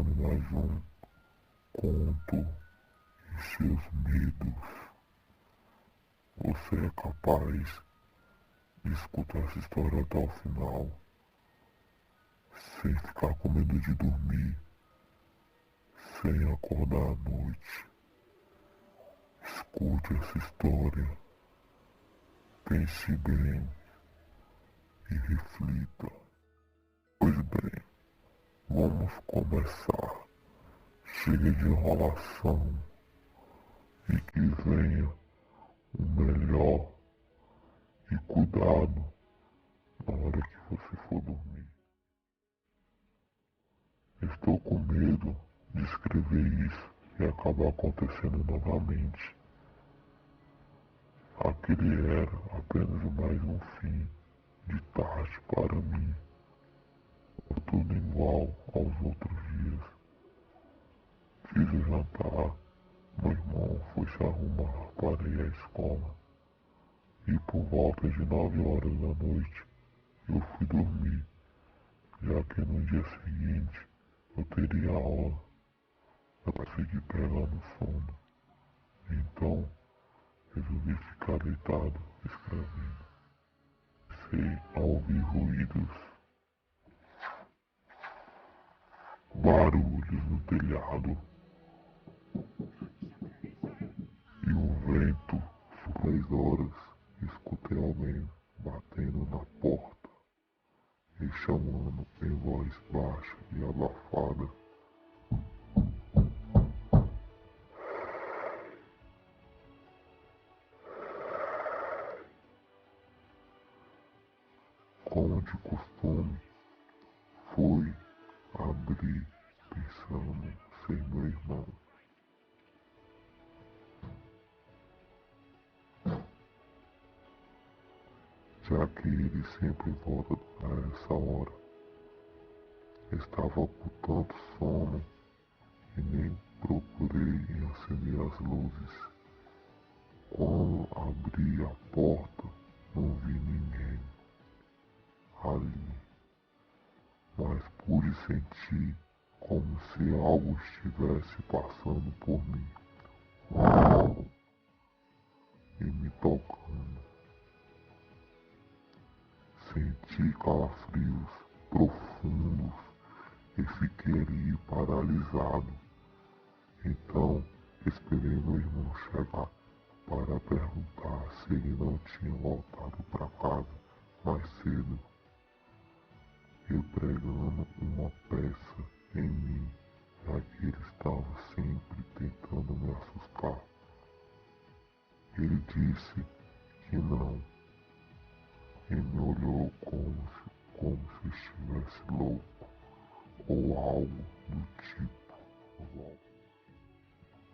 mais um conto e seus medos. Você é capaz de escutar essa história até o final, sem ficar com medo de dormir, sem acordar à noite. Escute essa história, pense bem e reflita. Pois bem, vamos começar. Chega de enrolação e que venha o melhor e cuidado na hora que você for dormir. Estou com medo de escrever isso e acabar acontecendo novamente. Aquele era apenas mais um fim de tarde para mim. Tudo igual aos outros dias. Fiz o jantar, meu irmão foi se arrumar para ir à escola. E por volta de 9 horas da noite eu fui dormir, já que no dia seguinte eu teria aula. Eu consegui pegar no sono. Então resolvi ficar deitado escrevendo. Comecei a ouvir ruídos, barulhos no telhado e o vento. Por 3 horas escutei alguém batendo na porta e chamando em voz baixa e abafada. Como de costume, fui abrir pensando ser meu irmão. Já que ele sempre volta a essa hora. Estava com tanto sono e nem procurei acender as luzes. Quando abri a porta, não vi ninguém ali, mas pude sentir como se algo estivesse passando por mim e me tocando. Senti calafrios profundos e fiquei ali paralisado. Então esperei meu irmão chegar para perguntar se ele não tinha voltado para casa mais cedo. Eu pregando uma peça em mim, já que ele estava sempre tentando me assustar. Ele disse que não e me olhou como se estivesse louco ou algo do tipo.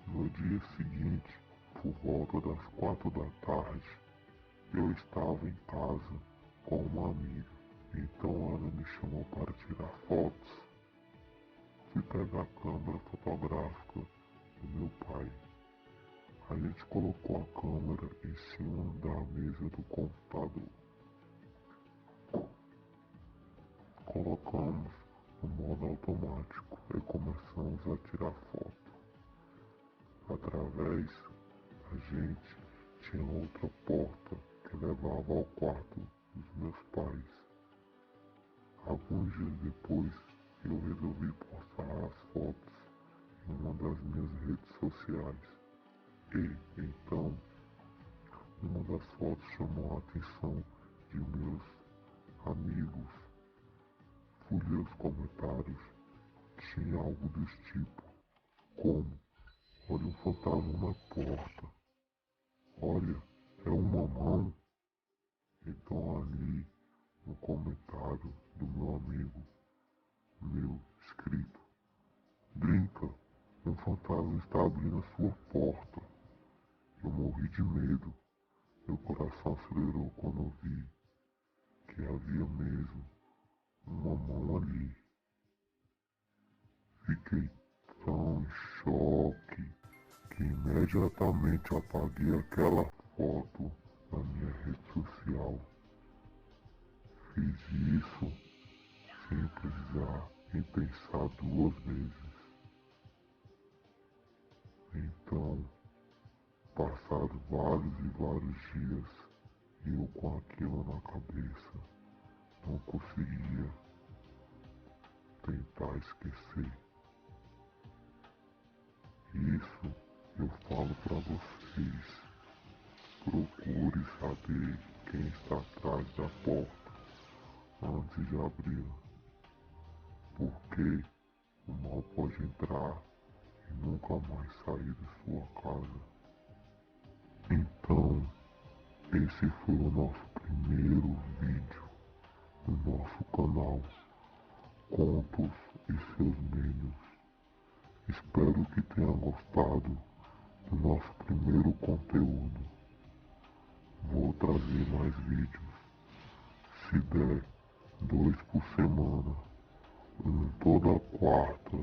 No dia seguinte, por volta das 4 da tarde, eu estava em casa com uma amiga. Então ela me chamou para tirar fotos. Fui pegar a câmera fotográfica do meu pai. A gente colocou a câmera em cima da mesa do computador. Colocamos no modo automático e começamos a tirar foto. Através da gente tinha outra porta que levava ao quarto dos meus pais. Alguns dias depois, eu resolvi postar as fotos em uma das minhas redes sociais. E, então, uma das fotos chamou a atenção de meus amigos. Fui ler os comentários, tinha algo do tipo, como, olha um fantasma na porta, olha, é uma mão. Então ali, no comentário do meu amigo, meu escrito, brinca, um fantasma está abrindo a sua porta. Eu morri de medo. Meu coração acelerou quando eu vi que havia mesmo uma mão ali. Fiquei tão em choque que imediatamente apaguei aquela foto na minha rede social. Fiz isso sem precisar nem pensar 2 vezes. Então, passados vários e vários dias, eu com aquilo na cabeça, não conseguia tentar esquecer. Isso eu falo para vocês. Procure saber quem está atrás da porta antes de abri-la, porque o mal pode entrar e nunca mais sair de sua casa. Então, esse foi o nosso primeiro vídeo no nosso canal Contos e seus Minions. Espero que tenha gostado do nosso primeiro conteúdo. Vou trazer mais vídeos, se der, 2 por semana, um toda quarta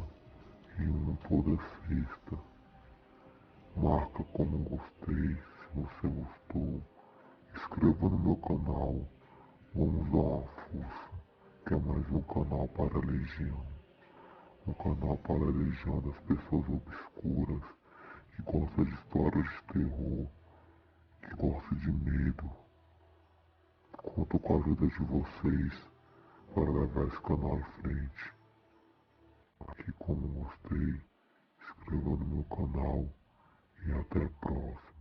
e um toda sexta. Marca como gostei, se você gostou. Inscreva no meu canal, vamos dar uma força, que é mais um canal para a Legião. Um canal para a Legião das pessoas obscuras, que gosta de histórias de terror, que gosta de medo. Conto com a ajuda de vocês para levar esse canal à frente. Aqui como gostei, inscreva no meu canal e até a próxima.